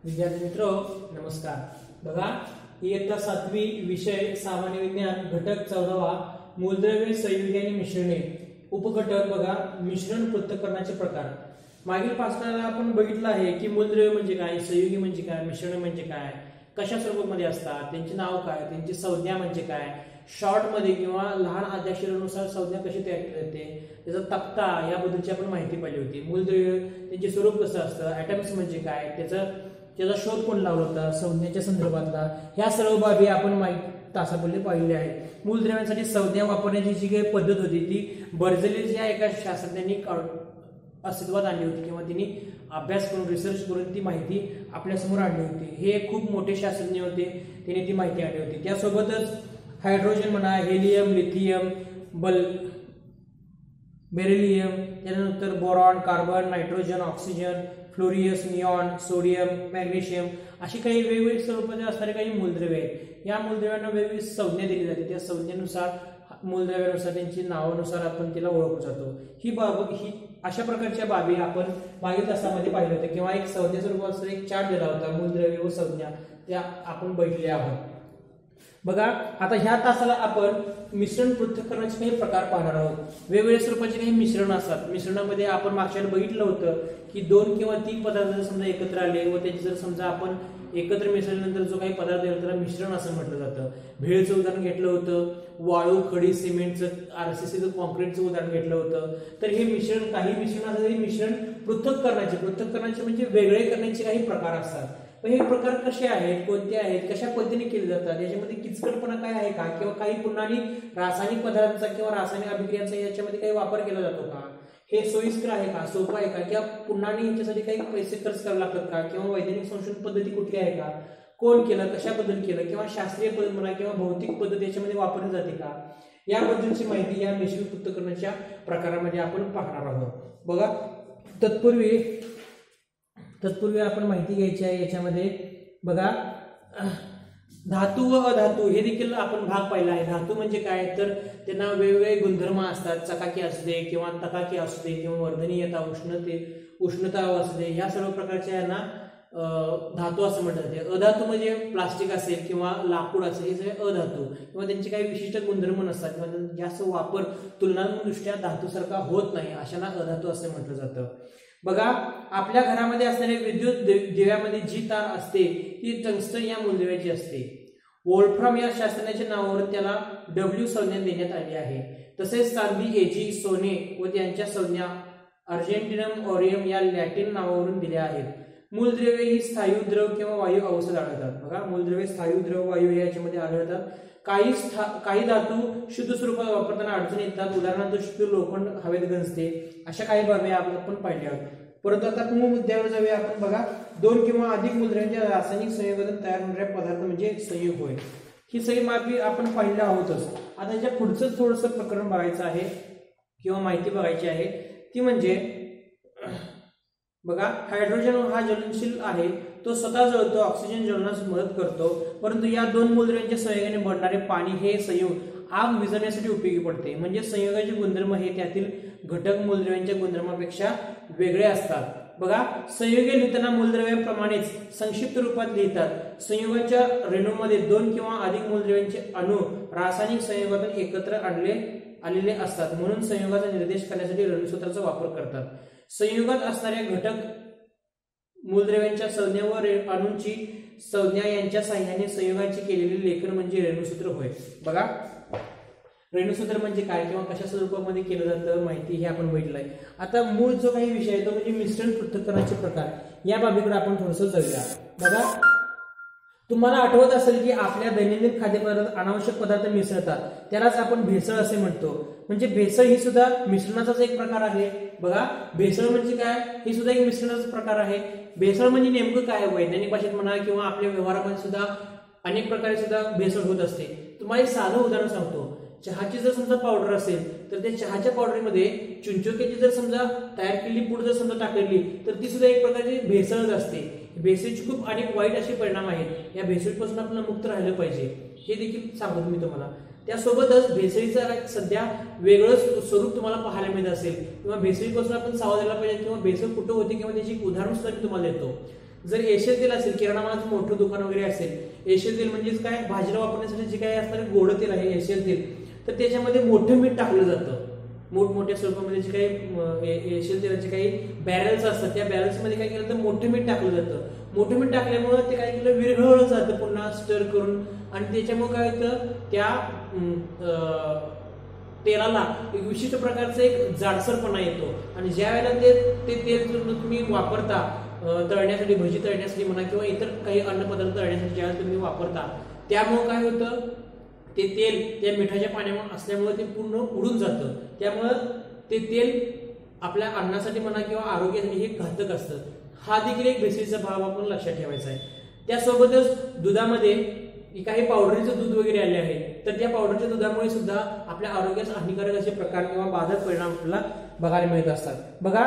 विद्यार्थी मित्र नमस्कार। बघा इयत्ता 7वी विषय सामान्य विज्ञान घटक 14वा मूलद्रव्ये संयुगे आणि मिश्रणे उपघटक। बघा मिश्रण पृथक्करणाचे प्रकार। मागील पाठाला आपण बघितलं आहे की मूलद्रव्य म्हणजे काय, संयुगे म्हणजे काय, मिश्रणे म्हणजे काय, कशा स्वरूपामध्ये असतात, त्यांचे नाव काय, त्यांची संज्ञा म्हणजे काय, शॉर्ट मध्ये किंवा लहान अक्षरानुसार संज्ञा कशी तयार केली जाते, त्याचा तक्ता याबद्दलची आपण माहिती पाहिली होती। मूलद्रव्य त्यांचे स्वरूप कसं असतं, ॲटम्स म्हणजे काय, त्याचा शोध कोण लावला होता, संज्ञेच्या संदर्भातला, ह्या सर्व बाबी आपण तासापूर्वी पाहिलेल्या आहेत। मूलद्रव्यांसाठी संज्ञा वापरण्याची जी काही पद्धत होती ती बर्जेलिस या एका शास्त्रज्ञांनी अस्तित्वात आणली होती किंवा त्यांनी अभ्यास करून रिसर्च करून ती माहिती आपल्या समोर आणली होती। हे खूप मोठे शास्त्रज्ञ होते, त्यांनी ती माहिती आणली होती। त्यासोबतच हायड्रोजन म्हणा, हेलियम, लिथियम, बेरिलियम, त्यानंतर बोरॉन, कार्बन, नायट्रोजन, ऑक्सिजन, फ्लोरियस, निऑन, सोडियम, मॅग्नेशियम अशी काही वेगवेगळी स्वरूपाचे असणारे काही मूलद्रव्ये आहेत। या मूलद्रव्यांना वेगवेगळी संज्ञा दिली जाते, त्या संज्ञेनुसार मूलद्रव्यानुसार त्यांची नावानुसार आपण तिला ओळखू जातो। ही अशा प्रकारच्या बाबी आपण मागील तासामध्ये पाहिल्या होत्या किंवा एक संज्ञा स्वरूपाचा एक चार्ट दिला होता मूलद्रव्य व संज्ञा, त्या आपण बघितले आहोत। बघा आता ह्या तासाला आपण मिश्रण पृथक्करणाचे काही प्रकार पाहणार आहोत। वेगवेगळ्या स्वरूपाचे काही मिश्रण असतात। मिश्रणामध्ये आपण मागच्या बघितलं होतं की 2 किंवा 3 पदार्थ जर समजा एकत्र आले व त्याचे जर समजा आपण एकत्र मिसळल्यानंतर जो काही पदार्थ येतो त्याला मिश्रण असं म्हटलं जातं। भेळचं उदाहरण घेतलं होतं, वाळू, खडी, सिमेंटचं, आरसीसीचं, कॉन्क्रीटचं उदाहरण घेतलं होतं। तर हे मिश्रण, काही मिश्रण असं तरी मिश्रण पृथक्करणाचे म्हणजे वेगळे करण्याचे काही प्रकार असतात। पण हे प्रकार कसे आहेत, कोणते आहेत, कशा पद्धतीने केले जातात, याच्यामध्ये किचकटपणा काय आहे का, किंवा काही पुन्हा रासायनिक पदार्थांचा किंवा रासायनिक अभिक्रियांचा याच्यामध्ये काही वापर केला जातो का, हे सोयीस्कर आहे का, सोपं आहे का, किंवा पुन्हा याच्यासाठी काही पैसे खर्च करावे लागतात का, किंवा वैज्ञानिक संशोधन पद्धती कुठली आहे का, कोण केलं, कशाबद्दल केलं, किंवा शास्त्रीय पद्धत म्हणा किंवा भौतिक पद्धत याच्यामध्ये वापरली जाते का, याबद्दलची माहिती या मिश्रण पृथक्करणाच्या प्रकारामध्ये आपण पाहणार आहोत। बघा तत्पूर्वी आपण माहिती घ्यायची आहे याच्यामध्ये। बघा धातू व अधातू हे देखील आपण भाग पाहिला आहे। धातू म्हणजे काय, तर त्यांना वेगवेगळे गुणधर्म असतात, चकाकी असू दे किंवा तकाकी असू दे किंवा वर्धनीयता, उष्णता असू दे, ह्या सर्व प्रकारच्या यांना धातू असं म्हणतात जाते। अधातू म्हणजे प्लास्टिक असेल किंवा लाकूड असेल, हे सगळे अधातू किंवा त्यांचे काही विशिष्ट गुणधर्म नसतात किंवा जास्त वापर तुलनात्मकदृष्ट्या धातूसारखा होत नाही, अशांना अधातू असं म्हटलं जातं। बघा आपल्या घरामध्ये असणाऱ्या विद्युत दिव्यामध्ये जी तार असते ती टंगस्टन या मूलद्रव्याची असते। वोल्फ्राम या शास्त्रज्ञाच्या नावावरून त्याला डब्ल्यू संज्ञा देण्यात आली आहे। तसेच चांदी, एजी, सोने व त्यांच्या संज्ञा अर्जेंटिनम ऑरियम या लॅटिन नावावरून दिल्या आहेत। मूलद्रव्ये ही स्थायू द्रव किंवा वायू अवस्थेत आढळतात। बघा मूलद्रव्ये स्थायू द्रव वायू याच्यामध्ये आढळतात। काही धातू शुद्ध स्वरूपात वापरताना अडचण येतात, उदाहरणार्थ शुद्ध लोखंड हवेत गंजते, अशा काही बाबी आपण पाहिल्या आहेत। परंतु आता मूळ मुद्द्यावर जाऊया आपण। बघा 2 किंवा अधिक मूलद्रव्यांच्या रासायनिक संयोगातून तयार होणारे पदार्थ म्हणजे संयुग होय। ही सगळी बाबी आपण पाहिल्या आहोतच। आता याच्या पुढचं थोडंसं प्रकरण बघायचं आहे किंवा माहिती बघायची आहे, ती म्हणजे बघा हायड्रोजन हा ज्वलनशील आहे, तो स्वतः जळतो, ऑक्सिजन ज्वलनास मदत करतो, परंतु या 2 मूलद्रव्यांच्या संयोगाने बनणारे पाणी हे संयुग आग विझवण्यासाठी उपयोगी पडते। म्हणजे संयोगाचे गुणधर्म हे त्यातील घटक मूलद्रव्यांच्या गुणधर्मापेक्षा वेगळे असतात। बघा संयुगे लिहिताना मूलद्रव्याप्रमाणेच संक्षिप्त रूपात लिहितात। संयुगाच्या रेणूमध्ये 2 किंवा अधिक मूलद्रव्यांचे अणू रासायनिक संयोगातून एकत्र आलेले असतात, म्हणून संयोगाचा निर्देश करण्यासाठी रेणूसूत्राचा वापर करतात। संयुगात असणाऱ्या घटक मूलद्रव्यांच्या संज्ञा व अणूंची संज्ञा यांच्या साहाय्याने संयुगाची केलेले लेखन म्हणजे रेणूसूत्र होय। बघा रेणूसूत्र म्हणजे काय किंवा कशा स्वरूपामध्ये केलं जातं माहिती हे आपण बघितलंय। आता मूळ जो काही विषय आहे तो म्हणजे मिश्रण पृथक्करणाचे प्रकार, या बाबीकडे आपण थोडंसं जाऊया। बघा तुम्हाला आठवत असेल की आपल्या दैनंदिन खाद्यपदार्थात अनावश्यक पदार्थ मिसळतात, त्यालाच आपण भेसळ असे म्हणतो। म्हणजे भेसळ ही सुद्धा मिश्रणाचाच एक प्रकार आहे। बघा भेसळ म्हणजे काय, ही सुद्धा एक मिश्रणाचा प्रकार आहे। भेसळ म्हणजे नेमकं काय, वैज्ञानिक भाषेत म्हणा किंवा आपल्या व्यवहारामध्ये सुद्धा अनेक प्रकारे सुद्धा भेसळ होत असते। तुम्हाला एक साधं उदाहरण सांगतो। चहाची जर समजा पावडर असेल तर त्या चहाच्या पावडरमध्ये चुंचोक्याची जर समजा तयार केलेली पूड जर समजा टाकली तर ती सुद्धा एक प्रकारची भेसळच असते। भेसळीचे खूप अनेक वाईट असे परिणाम आहेत, या भेसळीपासून आपल्याला मुक्त राहिलं पाहिजे हे देखील सांगतो मी तुम्हाला। त्यासोबतच भेसळीचं सध्या वेगळं स्वरूप तुम्हाला पाहायला मिळत असेल किंवा भेसळीपासून आपण सावध राहायला पाहिजे किंवा भेसळ कुठं होते किंवा त्याची एक उदाहरण सुद्धा मी तुम्हाला देतो। जर एशियल तेल असेल, किराणा मालाचं मोठं दुकान वगैरे असेल, एशियल तेल म्हणजेच काय, भाजीला वापरण्यासाठी जे काही असणारे गोडं तेल आहे एशियल तेल, तर त्याच्यामध्ये मोठं मीठ टाकलं जातं. मोठमोठ्या स्वरूपामध्ये जे काही एशियल तेलाचे काही बॅरल्स असतात, त्या बॅरल्स मध्ये काय केलं तर मोठं मीठ टाकलं जातं. मोठं मीठ टाकल्यामुळे ते काय केलं, विरघळलं जातं पुन्हा स्टर करून, आणि त्याच्यामुळे काय होतं, त्या तेलाला एक विशिष्ट प्रकारचा एक जाडसरपणा येतो. आणि ज्या वेळेला ते तेल तुम्ही वापरता तळण्यासाठी, भजी तळण्यासाठी म्हणा किंवा इतर काही अन्नपदार्थ तळण्यासाठी ज्यावेळेला तुम्ही वापरता, त्यामुळे काय होतं, ते तेल त्या मिठाच्या पाण्यामुळे असल्यामुळे ते पूर्ण उडून जातं. त्यामुळं ते तेल आपल्या अन्नासाठी म्हणा किंवा आरोग्यासाठी हे घातक असतं. हा देखील एक भेसळीचा भाग आपण लक्षात ठेवायचा आहे. त्यासोबतच दुधामध्ये काही पावडरचं दूध वगैरे आले आहे, तर त्या पावडरच्या दुधामुळे सुद्धा आपल्या आरोग्यास हानिकारक असे प्रकार किंवा बाधक परिणाम आपल्याला बघायला मिळत असतात. बघा,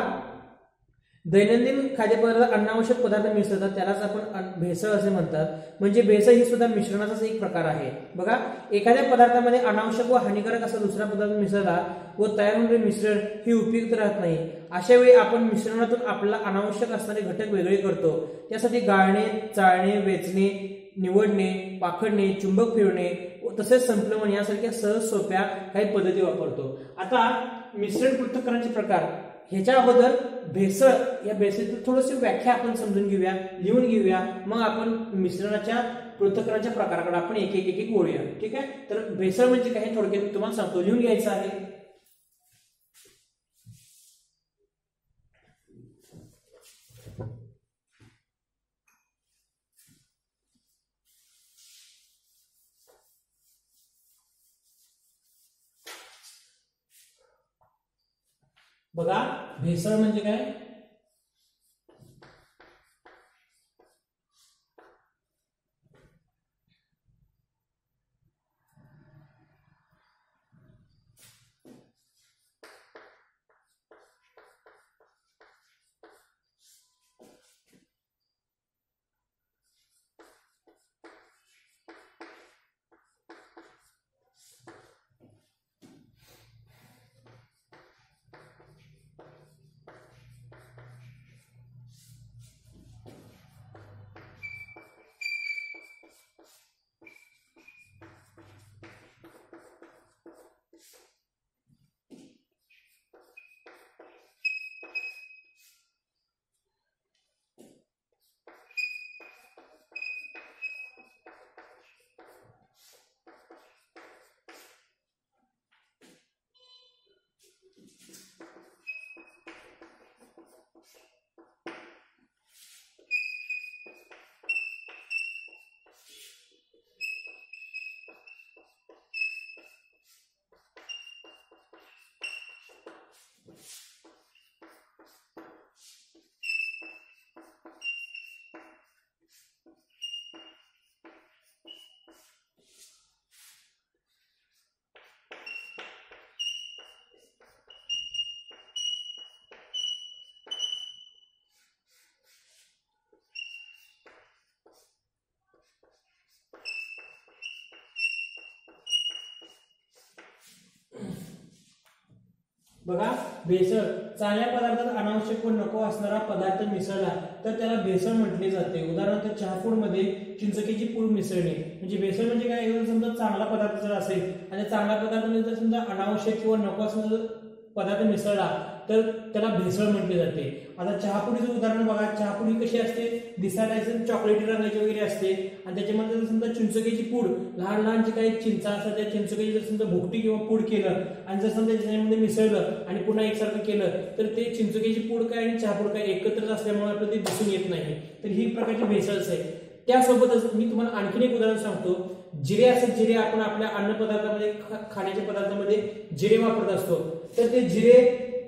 दैनंदिन खाद्यपदार्थ अनावश्यक पदार्थ मिसळतात, त्यालाच आपण भेसळ असे म्हणतात. म्हणजे भेसळ ही सुद्धा मिश्रणाचाच एक प्रकार आहे. बघा, एखाद्या पदार्थामध्ये अनावश्यक व हानिकारक असा दुसरा पदार्थ मिसळला व तयार होणारे मिश्रण हे उपयुक्त राहत नाही. अशा वेळी आपण मिश्रणातून आपल्याला अनावश्यक असणारे घटक वेगळे करतो. त्यासाठी गाळणे, चाळणे, वेचणे, निवडणे, पाखडणे, चुंबक फिरवणे व तसेच संपलवण यासारख्या सहज सोप्या काही पद्धती वापरतो. आता मिश्रण पृथक्करणाचे प्रकार, ह्याच्या अगोदर भेसळ, या भेसळीची थोडीशी व्याख्या आपण समजून घेऊया, लिहून घेऊया, मग आपण मिश्रणाच्या पृथक्करणाच्या प्रकाराकडे आपण एक एक वळूया. ठीक आहे. तर भेसळ म्हणजे काय, थोडक्यात तुम्हाला सांगतो, लिहून घ्यायचं आहे. बघा, भेसळ म्हणजे काय, बघा, भेसळ, चांगल्या पदार्थात अनावश्यक व नको असणारा पदार्थ मिसळला तर त्याला भेसळ म्हटले जाते. उदाहरणार्थ चहापूड मध्ये चिंचेची पूड मिसळणे. म्हणजे भेसळ म्हणजे काय, समजा चांगला पदार्थ जर असेल आणि चांगल्या पदार्थामध्ये जर समजा अनावश्यक किंवा नको असणारा पदार्थ मिसळला तर त्याला भेसळ म्हटले जाते. आता चहापुडीचं उदाहरण बघा, चहापुडी कशी असते, दिसायला चॉकलेटी रंगाची वगैरे असते आणि त्याच्यामध्ये जर समजा चिंचेची पूड, लहान लहान जे काही चिंचा असतात त्या चिंचेची जर समजा भुकटी किंवा पूड केलं आणि जर समजा त्याच्यामध्ये मिसळलं आणि पुन्हा एकसारखं केलं तर ते चिंचेची पूड काय आणि चहापूड काय एकत्रच असल्यामुळे आपल्याला ते दिसून येत नाही. तर ही प्रकारची भेसळच आहे. त्यासोबतच मी तुम्हाला आणखीन एक उदाहरण सांगतो. जिरे असतात, जिरे आपण आपल्या अन्न पदार्थामध्ये, खाण्याच्या पदार्थामध्ये जिरे वापरत असतो. तर ते जिरे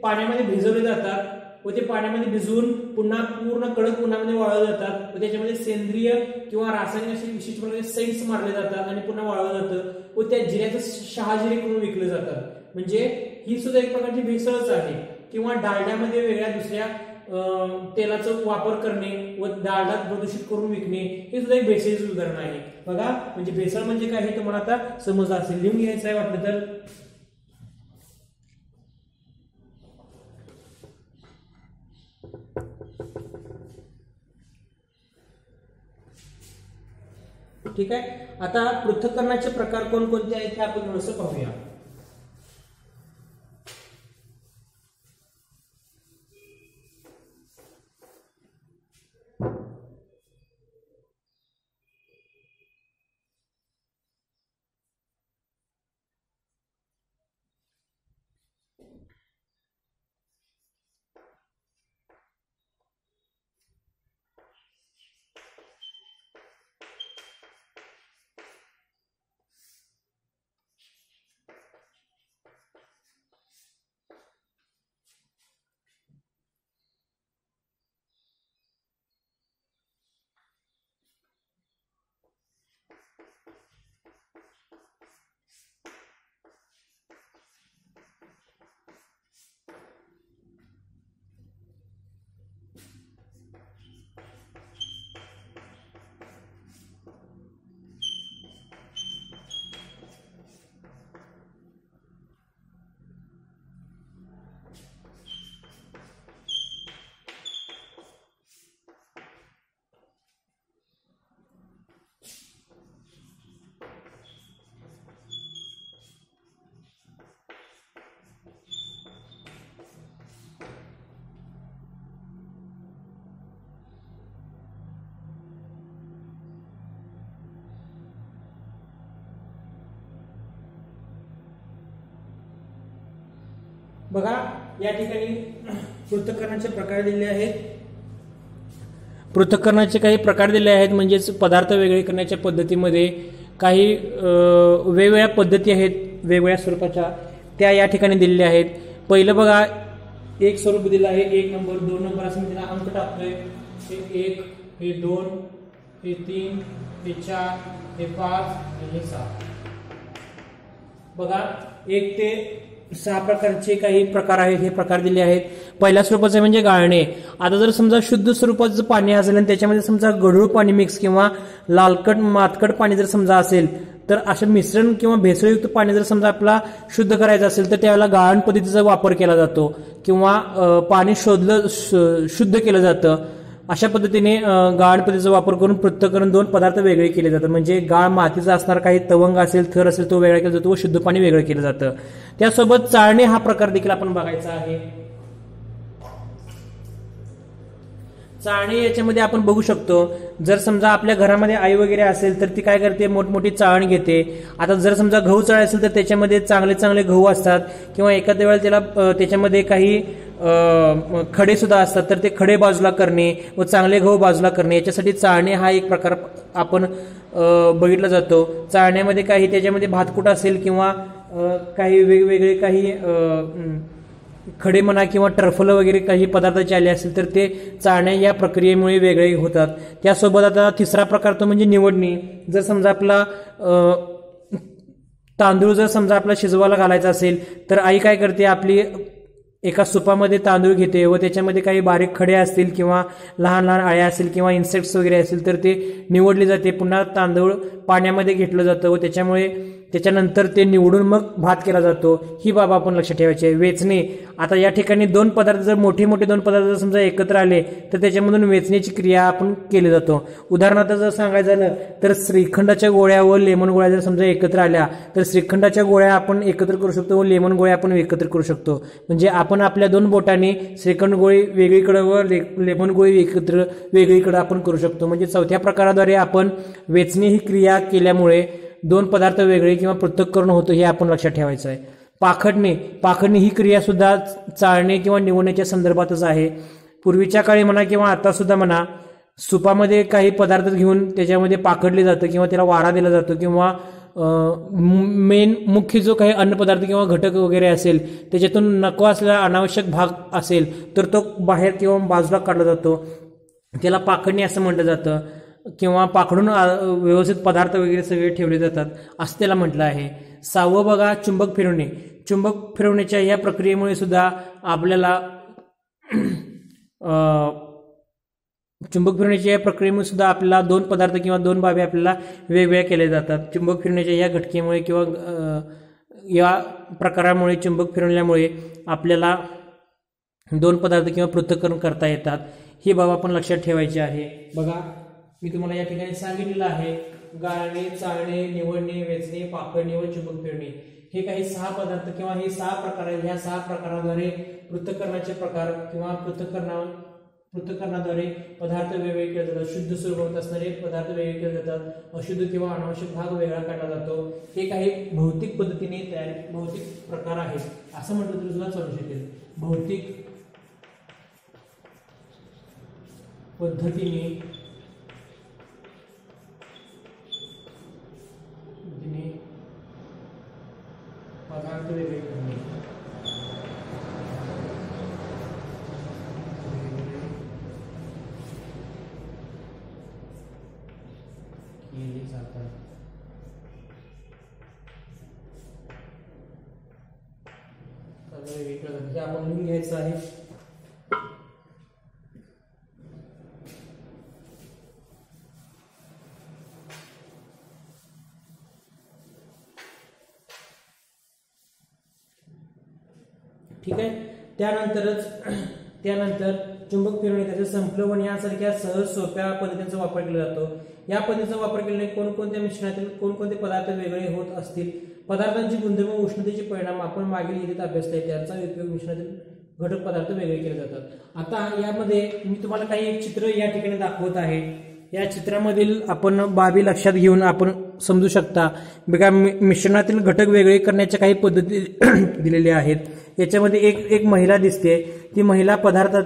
पाण्यामध्ये भिजवले जातात व ते पाण्यामध्ये भिजवून पुन्हा पूर्ण कडक उन्हामध्ये वाळवले जातात व त्याच्यामध्ये सेंद्रिय किंवा रासायनिक असे विशिष्ट प्रकारचे सेंट्स मारले जातात आणि पुन्हा वाळवलं जातं व त्या जिऱ्याचं शहाजिरे करून विकले जातात. म्हणजे ही सुद्धा एक प्रकारची भेसळच आहे. किंवा डालड्यामध्ये वेगळ्या दुसऱ्या तेलाचा वापर करणे व डालडा प्रदूषित करून विकणे हे सुद्धा एक भेसळीचं उदाहरण आहे. बघा, म्हणजे भेसळ म्हणजे काय हे तुम्हाला आता समजलं असेल. लिहून घ्यायचं आहे वाटलं तर. ठीक आहे. आता पृथक्करणाचे प्रकार कोणकोणते आहेत हे आपण थोडंसं पाहूया. बघा या ठिकाणी पृथक्करणाचे प्रकार दिले आहेत. पृथक्करणाचे काही प्रकार दिले आहेत, म्हणजेच पदार्थ वेगळे करण्याच्या पद्धतीमध्ये काही वेगवेगळ्या पद्धती आहेत, वेगवेगळ्या स्वरूपाच्या, त्या या ठिकाणी दिलेल्या आहेत. पहिलं बघा, एक स्वरूप दिलं आहे, 1 नंबर 2 नंबर असं मी त्याला अंक टाकतोय. हे 1, हे 2, हे 3, हे 4, हे 5 आणि हे 6. बघा 1 ते 6 प्रकारचे काही प्रकार आहेत, हे प्रकार दिले आहेत. पहिल्या स्वरूपाचे म्हणजे गाळणे. आता जर समजा शुद्ध स्वरूपाचं पाणी असेल आणि त्याच्यामध्ये समजा गढूळ पाणी मिक्स किंवा लालकट मातकट पाणी जर समजा असेल, तर असं मिश्रण किंवा भेसळयुक्त पाणी जर समजा आपला शुद्ध करायचं असेल तर त्यावेळेला गाळण पद्धतीचा वापर केला जातो किंवा पाणी शुद्ध केलं जातं. अशा पद्धतीने गाळ पद्धतीचा वापर करून पृथक्करण 2 पदार्थ वेगळे केले जातात. म्हणजे गाळ मातीचा असणार, काही तवंग असेल, थर असेल, तो वेगळा केला जातो व शुद्ध पाणी वेगळं केलं जातं. त्यासोबत चाळणे हा प्रकार देखील आपण बघायचा आहे. चाळणे याच्यामध्ये आपण बघू शकतो, जर समजा आपल्या घरामध्ये आई वगैरे असेल तर ती काय करते, मोठमोठी चाळण घेते. आता जर समजा गहू चाळ असेल तर त्याच्यामध्ये चांगले चांगले गहू असतात किंवा एखाद्या वेळेला त्याला त्याच्यामध्ये काही खडे सुद्धा असतात, तर ते खडे बाजूला करणे व चांगले गहू बाजूला करणे, याच्यासाठी चाळणे हा एक प्रकार आपण बघितला जातो. चाळण्यामध्ये काही त्याच्यामध्ये भातकूट असेल किंवा काही वेगवेगळे काही खडे म्हणा किंवा टरफलं वगैरे काही पदार्थाचे आले असतील तर ते चाळण्या या प्रक्रियेमुळे वेगळे होतात. त्यासोबत आता तिसरा प्रकार तो म्हणजे निवडणी. जर समजा आपला तांदूळ जर समजा आपला शिजवायला घालायचा असेल तर आई काय करते, आपली एका सुपामध्ये तांदूळ घेते व त्याच्यामध्ये काही बारीक खडे असतील किंवा लहान लहान अळ्या असतील किंवा इन्सेक्ट्स वगैरे असतील तर ते निवडले जाते. पुन्हा तांदूळ पाण्यामध्ये घेतलं जातं व त्याच्यानंतर ते निवडून मग भात केला जातो. ही बाब आपण लक्षात ठेवायची आहे. वेचणे. आता या ठिकाणी 2 पदार्थ जर मोठे 2 पदार्थ जर समजा एकत्र आले तर त्याच्यामधून वेचण्याची क्रिया आपण केली जातो. उदाहरणार्थ जर सांगायचं झालं तर श्रीखंडाच्या गोळ्या व लेमन गोळ्या जर समजा एकत्र आल्या तर श्रीखंडाच्या गोळ्या आपण एकत्र करू शकतो व लेमन गोळ्या आपण एकत्र करू शकतो. म्हणजे आपण आपल्या 2 बोटांनी श्रीखंड गोळी वेगळीकडे व लेमन गोळी एकत्र वेगळीकडे आपण करू शकतो. म्हणजे चौथ्या प्रकाराद्वारे आपण वेचणे ही क्रिया केल्यामुळे 2 पदार्थ वेगळे किंवा पृथक्करण होतं, हे आपण लक्षात ठेवायचं आहे. पाखडणे ही क्रिया सुद्धा चाळणे किंवा निवडण्याच्या संदर्भातच आहे. पूर्वीच्या काळी म्हणा किंवा आता सुद्धा म्हणा, सुपामध्ये काही पदार्थ घेऊन त्याच्यामध्ये पाखडले जातं किंवा त्याला वारा दिला जातो किंवा मुख्य जो काही अन्नपदार्थ किंवा घटक वगैरे असेल त्याच्यातून नको असलेला अनावश्यक भाग असेल तर तो बाहेर किंवा बाजूला काढला जातो, त्याला पाखडणे असं म्हटलं जातं. किंवा पाखडून व्यवस्थित पदार्थ वगैरे सगळे ठेवले जातात असं त्याला म्हटलं आहे. 6वं बघा, चुंबक फिरवणे. चुंबक फिरवण्याच्या या प्रक्रियेमुळे सुद्धा आपल्याला आपल्याला 2 पदार्थ किंवा 2 बाबी आपल्याला वेगवेगळ्या केल्या जातात. चुंबक फिरवण्याच्या या घटकेमुळे किंवा या प्रकारामुळे, चुंबक फिरवल्यामुळे आपल्याला 2 पदार्थ किंवा पृथक्करण करता येतात. ही बाब आपण लक्षात ठेवायची आहे. बघा मी तुम्हाला या ठिकाणी सांगितलेलं आहे गाळणे, चाळणे, निवडणे, वेचणे, पाकडणे व चुंबक फिरणे. हे काही 6 पदार्थ किंवा हे 6 प्रकार आहेत. ह्या 6 प्रकाराद्वारे पृथक्करणाचे प्रकार किंवा पृथक्करणाद्वारे पदार्थ वेगवेगळे केले जातात. शुद्ध स्वरूपात असणारे पदार्थ वेगळे केले जातात. अशुद्ध किंवा अनावश्यक भाग वेगळा काढला जातो. हे काही भौतिक पद्धतीने भौतिक प्रकार आहेत असं म्हटलं तरी सुद्धा चालू शकेल. भौतिक पद्धतीने पदार्थ वेगळे करणे. केले जातात. हे आपण लिहून घ्यायचं आहे. ठीक आहे. त्यानंतर चुंबक फिरवणे, त्याचे संप्लवन यासारख्या सहज सोप्या पद्धतींचा वापर केला जातो. या पद्धतीचा वापर केल्याने कोणकोणत्या मिश्रणातील कोणकोणते पदार्थ वेगळे होत असतील, पदार्थांची गुणधर्म, उष्णतेचे परिणाम आपण मागील इथे अभ्यासले. त्याचा उपयोग मिश्रणातील घटक पदार्थ वेगळे केले जातात. आता यामध्ये मी तुम्हाला काही एक चित्र या ठिकाणी दाखवत आहे. या चित्रामधील आपण बाबी लक्षात घेऊन आपण समजू शकता. बघा, मिश्रणातील घटक वेगळे करण्याच्या काही पद्धती दिलेल्या आहेत. याच्यामध्ये एक महिला दिसते. ती महिला पदार्थात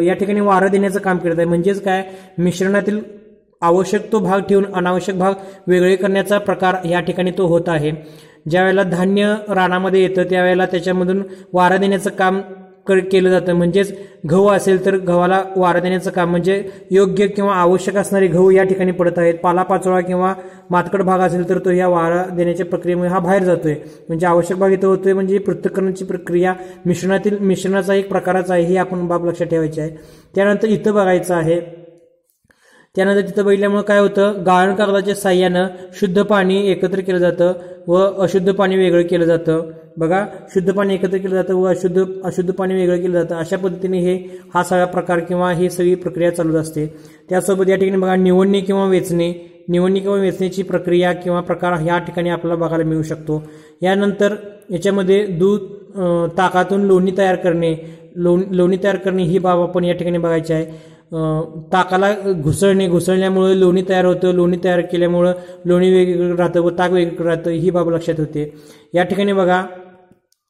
या ठिकाणी वारा देण्याचं काम करत आहे. म्हणजेच काय, मिश्रणातील आवश्यक तो भाग ठेवून अनावश्यक भाग वेगळे करण्याचा प्रकार या ठिकाणी तो होत आहे. ज्या वेळेला धान्य रानामध्ये येतं त्यावेळेला त्याच्यामधून वारा देण्याचं काम केलं जातं. म्हणजेच गहू असेल तर गव्हाला वारा देण्याचं काम, म्हणजे योग्य किंवा आवश्यक असणारे गहू या ठिकाणी पडत आहेत. पालापाचोळा किंवा मातकड भाग असेल तर तो या वारा देण्याच्या प्रक्रियेमुळे हा बाहेर जातोय. म्हणजे आवश्यक भाग इथं होतोय. म्हणजे पृथक्करणाची प्रक्रिया मिश्रणाचा एक प्रकारच आहे. ही आपण बाब लक्षात ठेवायची आहे. त्यानंतर इथं बघायचं आहे. त्यानंतर तिथं बघितल्यामुळे काय होतं, गाळण कागदाच्या साह्यानं शुद्ध पाणी एकत्र केलं जातं व अशुद्ध पाणी वेगळं केलं जातं. बघा, शुद्ध पाणी एकत्र केलं जातं व अशुद्ध पाणी वेगळं केलं जातं. अशा पद्धतीने हा सगळा प्रकार किंवा ही सगळी प्रक्रिया चालू असते. त्यासोबत या ठिकाणी बघा, निवडणे किंवा वेचण्याची प्रक्रिया किंवा प्रकार या ठिकाणी आपल्याला बघायला मिळू शकतो. यानंतर याच्यामध्ये दूध, ताकातून लोणी तयार करणे ही बाब आपण या ठिकाणी बघायची आहे. ताकाला घुसळल्यामुळे लोणी तयार होतं. लोणी तयार केल्यामुळं लोणी वेगवेगळं राहतं व ताक वेगवेगळं राहतं. ही बाब लक्षात होते. या ठिकाणी बघा,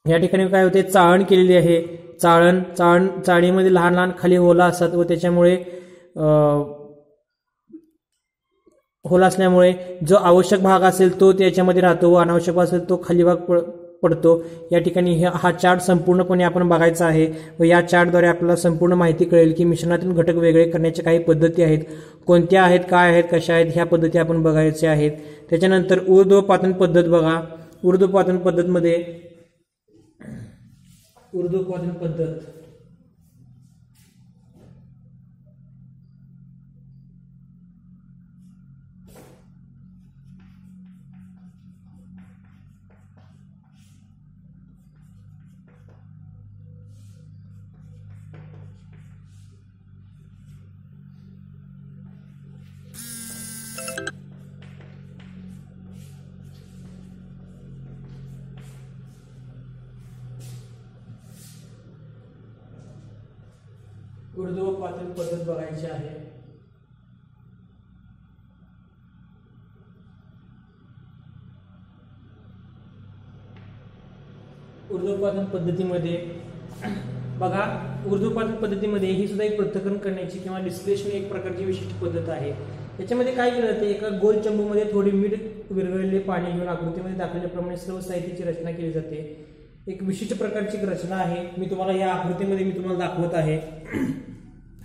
या ठिकाणी काय होते, चाळण केलेली आहे. चाळणीमध्ये लहान लहान खाली होला असतात व त्याच्यामुळे होला असल्यामुळे जो आवश्यक भाग असेल तो त्याच्यामध्ये राहतो व अनावश्यक भाग असेल तो खाली भाग पडतो. या ठिकाणी हा चार्ट संपूर्णपणे आपण बघायचा आहे व या चार्टद्वारे आपल्याला संपूर्ण माहिती कळेल की मिश्रणातील घटक वेगळे करण्याच्या काही पद्धती आहेत. कोणत्या आहेत, काय आहेत, कशा आहेत, ह्या पद्धती आपण बघायच्या आहेत. त्याच्यानंतर ऊर्ध्वपातन पद्धत बघा. ऊर्ध्वपातन पद्धत बघायची आहे. ऊर्ध्वपातन पद्धतीमध्ये बघा, ऊर्ध्वपातन पद्धतीमध्ये ही सुद्धा एक पृथक्करण करण्याची किंवा डिस्प्लेशन एक प्रकारची विशिष्ट पद्धत आहे. याच्यामध्ये काय केलं जाते, एका गोल चंबूमध्ये थोडी मीठ विरघळलेले पाणी घेऊन आकृतीमध्ये दाखवल्याप्रमाणे सर्व साहित्याची रचना केली जाते. एक विशिष्ट प्रकारची रचना आहे. मी तुम्हाला या आकृतीमध्ये दाखवत आहे.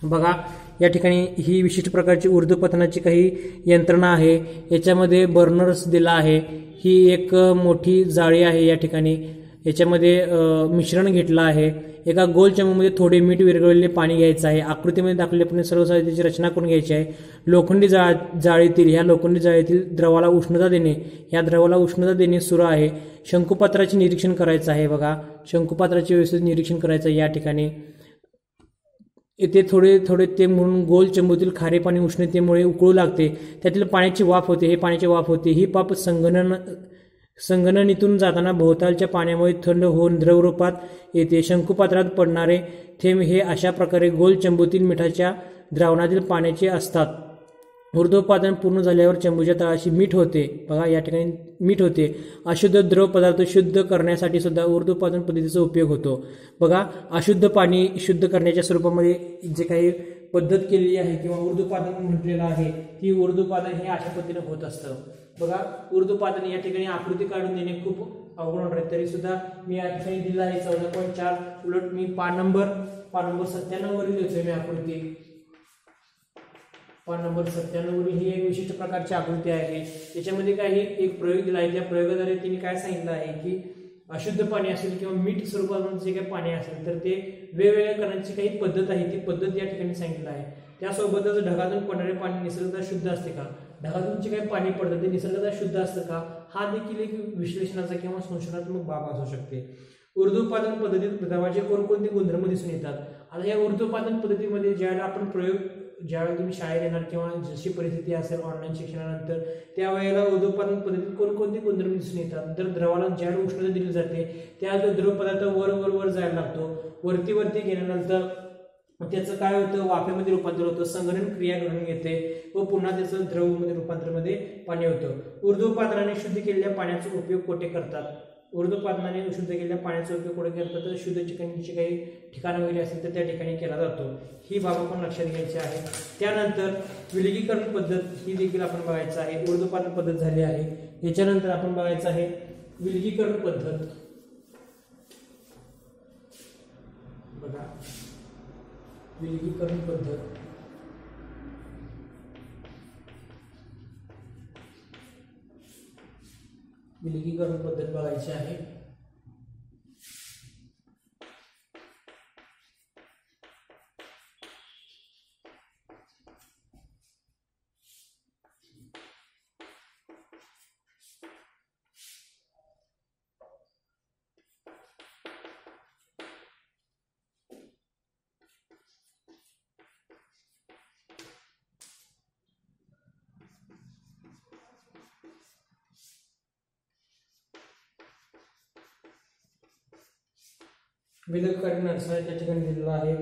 बघा, या ठिकाणी ही विशिष्ट प्रकारची ऊर्ध्वपतनाची काही यंत्रणा आहे. याच्यामध्ये बर्नर्स दिला आहे. ही एक मोठी जाळी आहे. या ठिकाणी याच्यामध्ये मिश्रण घेतलं आहे. एका गोल चमूमध्ये थोडे मीठ विरघळलेले पाणी घ्यायचं आहे. आकृतीमध्ये दाखवल्याप्रमाणे सर्व साहित्याची रचना करून घ्यायची आहे. लोखंडी जाळीतील द्रवाला उष्णता देणे सुरू आहे. शंकुपात्राचे निरीक्षण करायचं आहे. बघा, शंकुपात्राचे व्यवस्थित निरीक्षण करायचं आहे. या ठिकाणी येथे थोडे थोडे ते म्हणून गोल चंबूतील खारे पाणी उष्णतेमुळे उकळू लागते. त्यातील पाण्याची वाफ होते. हे पाण्याची वाफ होते. ही वाफ संगणनीतून जाताना भोवतालच्या पाण्यामुळे थंड होऊन द्रवरूपात येते. शंकुपात्रात पडणारे थेंब हे अशा प्रकारे गोल चंबूतील मिठाच्या द्रावणातील पाण्याचे असतात. ऊर्ध्वोत्पादन पूर्ण झाल्यावर चंबूच्या तळाशी मीठ होते. बघा या ठिकाणी मीठ होते. अशुद्ध द्रव पदार्थ शुद्ध करण्यासाठी सुद्धा ऊर्ध्वोत्पादन पद्धतीचा उपयोग होतो. बघा अशुद्ध पाणी शुद्ध करण्याच्या स्वरूपामध्ये जे काही पद्धत केलेली आहे किंवा ऊर्ध्वोत्पादन म्हटलेलं आहे ती ऊर्ध्वोत्पादन हे अशा पद्धतीने होत असतं. बघा ऊर्ध्वोत्पादन या ठिकाणी आकृती काढून देणे खूप अवघड होणार आहे. तरी सुद्धा मी या ठिकाणी दिला आहे 14.4. उलट मी पान नंबर 97 वरील देतोय मी आकृती. पान नंबर 97 वरील ही एक विशिष्ट प्रकारची आकृती आहे. त्याच्यामध्ये काही एक प्रयोग दिला आहे. त्या प्रयोगाद्वारे तिने काय सांगितलं आहे की अशुद्ध पाणी असेल किंवा मीठ स्वरूपात जे काही पाणी असेल तर ते वेगवेगळ्या करण्याची काही पद्धत आहे. ती पद्धत या ठिकाणी सांगितलं आहे. त्यासोबतच ढगातून पडणारे पाणी निसर्गतः शुद्ध असते का, ढगातून जे काही पाणी पडतं ते निसर्गतः शुद्ध असतं का, हा देखील एक विश्लेषणाचा किंवा संशोधनात्मक बाब असू शकते. ऊर्ध्वोत्पादन पद्धतीत द्रवाचे कोणकोणते गुणधर्म दिसून येतात. आता या ऊर्ध्वोत्पादन पद्धतीमध्ये ज्यावेळेला आपण ज्यावेळेला तुम्ही शाळेत येणार किंवा जशी परिस्थिती असेल ऑनलाईन शिक्षणानंतर त्यावेळेला ऊर्ध्वोत्पादन पद्धतीत कोणकोणते गुणधर्म दिसून येतात. तर द्रवाला ज्यावेळेला उष्णता दिली जाते त्या द्रव पदार्थ वर जायला लागतो. वरती गेल्यानंतर त्याचं काय होतं, वाफेमध्ये रूपांतर होतं, संगणन क्रिया घडून येते व पुन्हा त्याचं द्रवमध्ये रूपांतरमध्ये पाणी होतं. ऊर्ध्वोत्पादनाने शुद्ध केलेल्या पाण्याचा उपयोग कोठे करतात. ऊर्ध्वोत्पादनाने शुद्ध केलेल्या पाण्याचा उपयोग कोठे करतात तर शुद्ध ठिकाणची काही ठिकाण वगैरे असेल तर त्या ठिकाणी केला जातो. ही बाब आपण लक्षात घ्यायची आहे. त्यानंतर विलगीकरण पद्धत ही देखील आपण बघायचं आहे. ऊर्ध्वोत्पादन पद्धत झाली आहे. याच्यानंतर आपण बघायचं आहे विलगीकरण पद्धत. बघा विलगीकरण पद्धत विलगीकरण पद्धत बघायची आहे. विलगीकरण नर्सरी त्या ठिकाणी दिलेला आहे.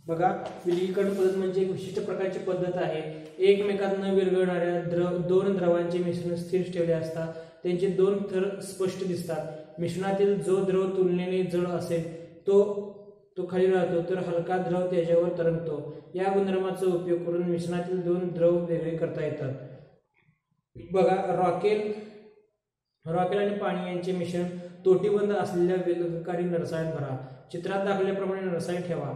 बघा विलगीकरण पद्धत म्हणजे एक विशिष्ट प्रकारची पद्धत आहे. एकमेकात न विरघळणाऱ्या दोन द्रवांचे मिश्रण स्थिर ठेवले असता त्यांचे दोन थर स्पष्ट दिसतात. मिश्रणातील जो द्रव तुलनेने जड असेल तो खाली राहतो तर हलका द्रव त्याच्यावर तरंगतो. या गुणधर्माचा उपयोग करून मिश्रणातील दोन द्रव वेगळे करता येतात. बघा रॉकेल आणि पाणी यांचे मिश्रण तोटीबंद असलेल्या विलगीकारी नरसाळ्यात भरा. चित्रात दाखवल्याप्रमाणे नरसाळी ठेवा.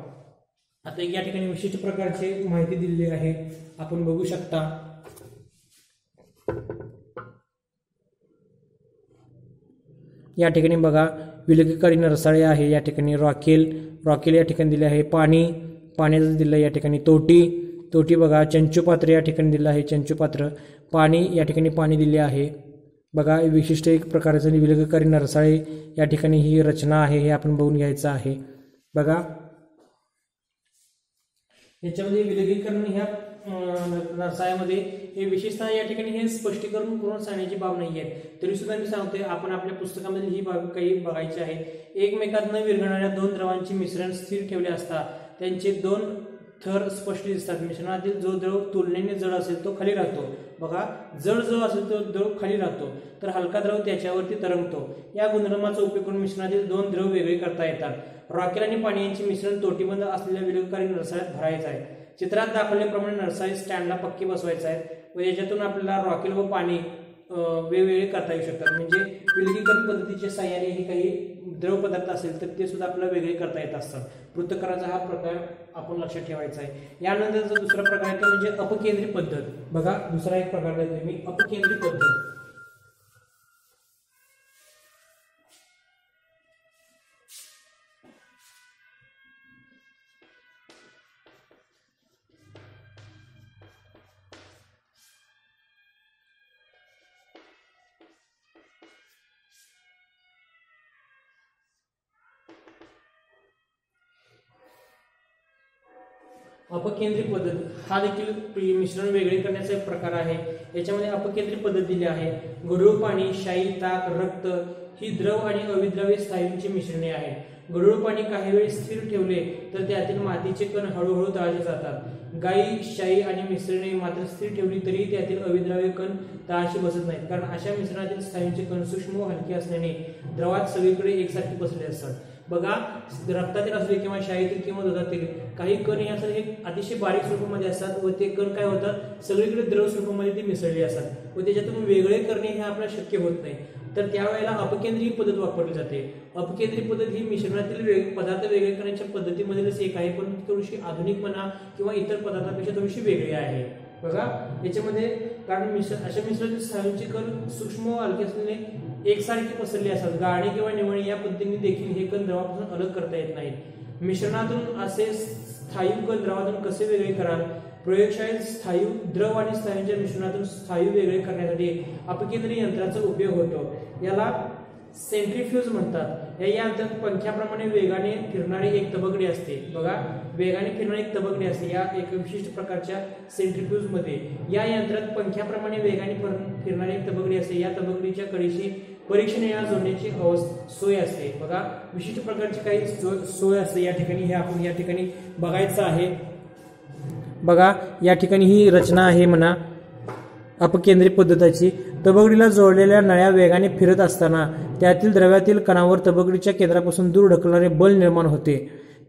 आता या ठिकाणी विशिष्ट प्रकारची माहिती दिलेली आहे, आपण बघू शकता. या ठिकाणी बघा विलगीकारी नरसाळे आहे. या ठिकाणी रॉकेल या ठिकाणी दिले आहे. पाण्याचं दिलं या ठिकाणी. तोटी बघा. चंचुपात्र या ठिकाणी दिलं आहे. चंचुपात्र. पाणी या ठिकाणी पाणी दिले आहे. बघा विशिष्ट एक प्रकारचं विलगीकारी नरसाळे या ठिकाणी ही रचना आहे, हे आपण बघून घ्यायचं आहे. बघा याच्यामध्ये विलगीकरण ह्या नरसाळ्यामध्ये हे विशेषतः या ठिकाणी हे स्पष्टीकरण करून सांगण्याची बाब नाही आहे. तरी सुद्धा मी सांगतोय आपण आपल्या पुस्तकामध्ये ही बाब काही बघायची आहे. एकमेकात न विरघळणाऱ्या दोन द्रवांचे मिश्रण स्थिर ठेवले असता त्यांचे दोन थर स्पष्ट दिसतात. मिश्रणातील जो द्रव तुलनेने जड असेल तो खाली राहतो. बघा जड जो असेल तो द्रव खाली राहतो तर हलका द्रव त्याच्यावरती तरंगतो. या गुणधर्माचा उपयोग करून मिश्रणातील दोन द्रव वेगळे करता येतात. रॉकेल आणि पाणी यांचे मिश्रण तोटीबंद असलेल्या विलगीकारी नरसाळ्यात भरायचं आहे. चित्रात दाखवल्याप्रमाणे नरसाळी स्टँडला पक्की बसवायचं आहे व याच्यातून आपल्याला रॉकेल व पाणी वेगवेगळे करता येऊ शकतात. म्हणजे विलगीकरण पद्धतीच्या साहाय्याने हे काही द्रव पदार्थ असेल तर ते सुद्धा आपल्याला वेगळे करता येत असतात. पृथक्करणाचा हा प्रकार आपण लक्षात ठेवायचा आहे. यानंतर दुसरा प्रकार आहे तो म्हणजे अपकेंद्री पद्धत. बघा दुसरा एक प्रकार देतोय मी, अपकेंद्री पद्धत. अपकेंद्री पद्धत हा देखील मिश्रण वेगळे करण्याचा एक प्रकार आहे। याच्यामध्ये अपकेंद्री पद्धत दिली आहे। गढूळ पाणी, शाई, ताक, रक्त ही द्रव आणि अविद्राव्य स्थायूंची मिश्रणे आहेत। गढूळ पाणी काही वेळ स्थिर ठेवले तर त्यातील मातीचे कण हळूहळू तळाले जातात। गाई, शाई आणि मिश्रणे मात्र स्थिर ठेवली तरी त्यातील अविद्राव्य कण तळाशी बसत नाहीत, कारण अशा मिश्रणातील स्थायूंचे कण सूक्ष्म व हलके असल्याने द्रवात सगळीकडे एकसारखे पसरले असतात। बघा, रक्तातील असले किंवा शाईतील किंवा दुधातील काही कण हे असं हे अतिशय बारीक स्वरूपामध्ये असतात व ते कण काय होतात सगळीकडे द्रव स्वरूपामध्ये ते मिसळले असतात व त्याच्यातून वेगळे करणे हे आपल्याला शक्य होत नाही। तर त्यावेळेला अपकेंद्री पद्धत वापरली जाते। अपकेंद्री पद्धत ही मिश्रणातील पदार्थ वेगळे करण्याच्या पद्धतीमधीलच एक आहे, पण थोडीशी आधुनिक म्हणा किंवा इतर पदार्थांपेक्षा थोडीशी वेगळी आहे। बघा, याच्यामध्ये कारण अशा मिश्रणातील स्थायूंचे कण सूक्ष्म व हलके असल्याने एकसारखे पसरले असतात। गाळणी किंवा निवळणी या पद्धतीने देखील हे कण द्रवापासून अलग करता येत नाहीत। मिश्रणातून असे स्थायू कण द्रवातून कसे वेगळे कराल? प्रयोगशाळेत स्थायू, द्रव आणि स्थायूंच्या मिश्रणातून स्थायू वेगळे करण्यासाठी अपकेंद्री यंत्राचा उपयोग होतो। याला सेंट्रीफ्यूज म्हणतात। या यंत्रात पंख्याप्रमाणे वेगाने फिरणारी एक तबकडी असते। बघा, वेगाने फिरणारी एक तबकडी असते या एक विशिष्ट प्रकारच्या सेंट्रीफ्यूज मध्ये। या यंत्रात पंख्याप्रमाणे वेगाने फिरणारी एक तबकडी असते। या तबकडीच्या कडेशी परीक्षण या जोडण्याची सोय असते। बघा, विशिष्ट प्रकारची काही सोय असते या ठिकाणी, हे आपण या ठिकाणी बघायचं आहे। बघा, या ठिकाणी ही रचना आहे म्हणा अपकेंद्री पद्धतीची। तबकडीला जोडलेल्या नळ्या वेगाने फिरत असताना त्यातील द्रव्यातील कणावर तबकडीच्या केंद्रापासून दूर ढकलणारे बल निर्माण होते।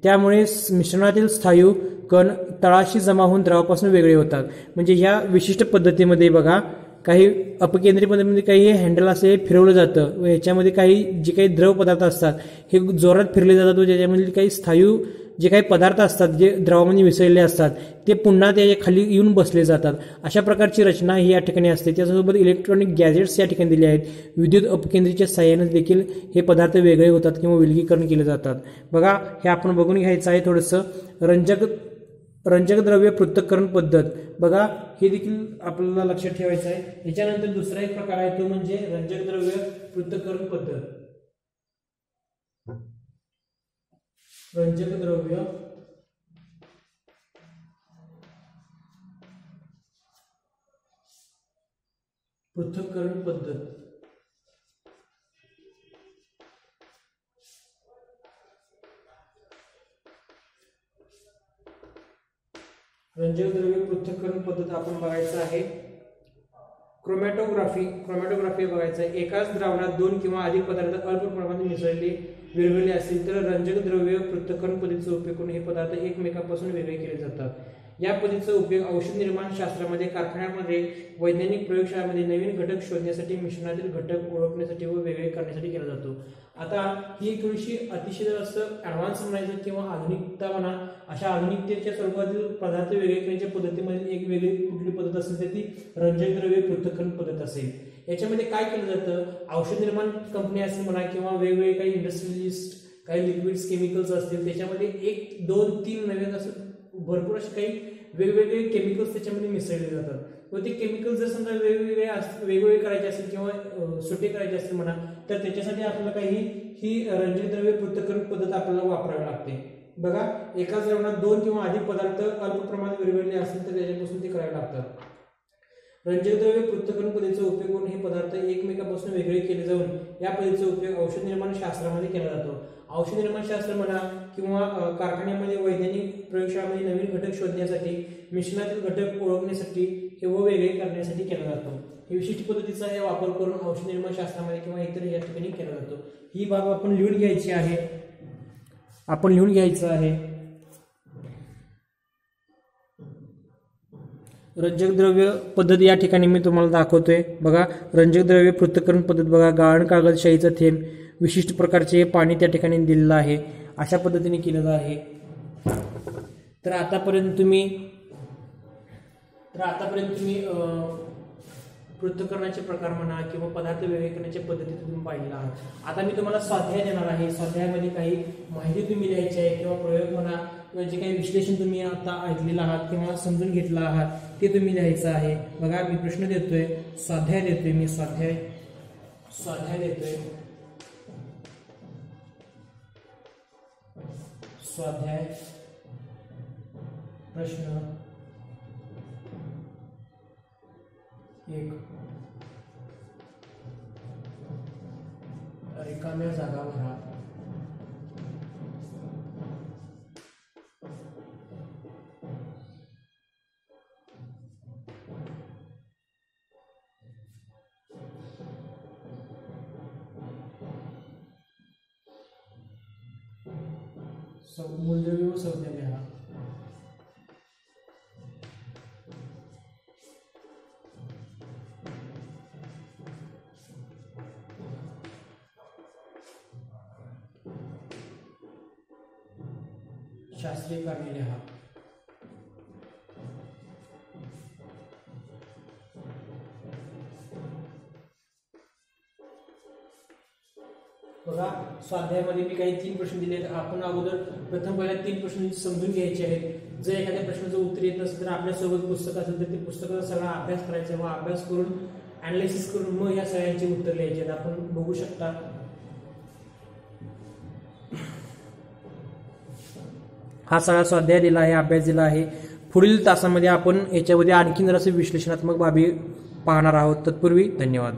त्यामुळे मिश्रणातील स्थायू कण तळाशी जमा होऊन द्रवापासून वेगळे होतात। म्हणजे ह्या विशिष्ट पद्धतीमध्ये बघा, काही अपकेंद्री पद्धतीमध्ये काही हँडल असे फिरवलं जातं व ह्याच्यामध्ये काही जे काही द्रव पदार्थ असतात हे जोरात फिरले जातात व त्याच्यामधील काही स्थायू जे काही पदार्थ असतात जे द्रवामध्ये मिसळलेले असतात ते पुन्हा त्याच्या खाली येऊन बसले जातात। अशा प्रकारची रचना ही या ठिकाणी असते। त्याचसोबत इलेक्ट्रॉनिक गॅजेट्स या ठिकाणी दिले आहेत। विद्युत अपकेंद्रीच्या साहाय्याने देखील हे पदार्थ वेगळे होतात किंवा विलगीकरण केले जातात। बघा, हे आपण बघून घ्यायचं आहे थोडंसं। रंजक द्रव्य पृथक्करण पद्धत, बघा हे देखील आपल्याला लक्षात ठेवायचं आहे। याच्यानंतर दुसरा एक प्रकार आहे तो म्हणजे रंजक द्रव्य पृथक्करण पद्धत। रंजक द्रव्य पृथक्करण पद्धत। रंजक द्रव्य पृथक्करण पद्धत आपण बघायचं आहे। क्रोमॅटोग्राफी बघायचं आहे। एकाच द्रावणात दोन किंवा अधिक पदार्थ अल्प प्रमाणात मिसळले विरघळले असतील तर रंजक द्रव्य पृथक्करण पद्धतीचा उपयोग करून हे पदार्थ एकमेकांपासून वेगळे केले जातात। या पद्धतीचा उपयोग औषध निर्माण शास्त्रामध्ये, कारखान्यामध्ये, वैज्ञानिक प्रयोगशाळांमध्ये नवीन घटक शोधण्यासाठी, मिश्रणातील घटक ओळखण्यासाठी व वेगळे करण्यासाठी केला जातो। आता ही थोडीशी अतिशय असं ऍडव्हान्स म्हणायचं किंवा आधुनिकता म्हणा, अशा आधुनिकतेच्या स्वरूपातील पदार्थ वेगळे करण्याच्या पद्धतीमध्ये एक वेगळी कुठली पद्धत असेल तर ती रंजक द्रव्य पृथक्करण पद्धत असेल। याच्यामध्ये काय केलं जातं, औषध निर्माण कंपनी असेल म्हणा किंवा वेगवेगळे काही इंडस्ट्रियलिस्ट, काही लिक्विड्स, केमिकल्स असतील, त्याच्यामध्ये 1, 2, 3 नवीन असं भरपूर असे काही वेगवेगळे केमिकल्स त्याच्यामध्ये मिसळले जातात व ते केमिकल्स जर समजा वेगवेगळे करायचे असतील किंवा सुटे करायचे असतील म्हणा तर त्याच्यासाठी आपल्याला काही ही रंजक द्रव्य पृथक्करण पद्धत आपल्याला वापरावी लागते। बघा, एकाच द्रावणात दोन किंवा अधिक पदार्थ अल्प प्रमाणात विरघळले असतील तर त्याच्यापासून ते करावे लागतात। रंजक द्रव्य पृथक्करण पद्धतीचा उपयोग करून हे पदार्थ एकमेकांपासून वेगळे केले जाऊन या पद्धतीचा उपयोग औषध निर्माण शास्त्रामध्ये केला जातो। औषध निर्माण शास्त्र म्हणा किंवा कारखान्यामध्ये, वैज्ञानिक प्रयोगशाळांमध्ये नवीन घटक शोधण्यासाठी, मिश्रणातील घटक ओळखण्यासाठी किंवा वेगळे करण्यासाठी केला जातो। हे विशिष्ट पद्धतीचा हे वापर करून औषध निर्माण शास्त्रामध्ये किंवा इतर या ठिकाणी केला जातो। ही बाब आपण लिहून घ्यायची आहे। रंजक द्रव्य पद्धत या ठिकाणी मी तुम्हाला दाखवतोय। बघा, रंजक द्रव्य पृथक्करण पद्धत बघा, गाळण कागद, शाईचा थेंब, विशिष्ट प्रकारचे पाणी त्या ठिकाणी दिलेलं आहे। अशा पद्धतीने केलेलं आहे। तर आतापर्यंत तुम्ही पृथक्करणाचे प्रकार म्हणा किंवा पदार्थ वेगळे करण्याच्या पद्धती तुम्ही पाहिलेल्या आहात। आता मी तुम्हाला स्वाध्याय देणार आहे। स्वाध्यायामध्ये काही माहिती तुम्ही लिहायची आहे किंवा प्रयोग म्हणा किंवा जे काही विश्लेषण तुम्ही आता ऐकलेलं आहात किंवा समजून घेतलं आहात ते तुम्ही लिहायचं आहे। बघा, मी प्रश्न देतोय, स्वाध्याय देतोय, मी स्वाध्याय देतोय। स्वाध्याय प्रश्न 1, रिकाम्या जागा भरा. मूलद्रव्य व संज्ञा लिहा. शास्त्रीय कारणे लिहा. बघा, स्वाध्यायामध्ये मी काही 3 प्रश्न दिले आहेत. आपण अगोदर प्रथम पहिल्या 3 प्रश्न समजून घ्यायचे आहेत. जर एखाद्या प्रश्नाचं उत्तर येत नसेल तर आपल्यासोबत पुस्तक असेल तर ते पुस्तकाचा सगळा अभ्यास करायचा, व अभ्यास करून अनालिसिस करून मग या सगळ्यांचे उत्तर लिहायचे आहेत. आपण बघू शकता हा सगळा स्वाध्याय दिला आहे, अभ्यास दिला आहे. पुढील तासामध्ये आपण याच्यामध्ये आणखीन जरासे विश्लेषणात्मक बाबी पाहणार आहोत. तत्पूर्वी धन्यवाद.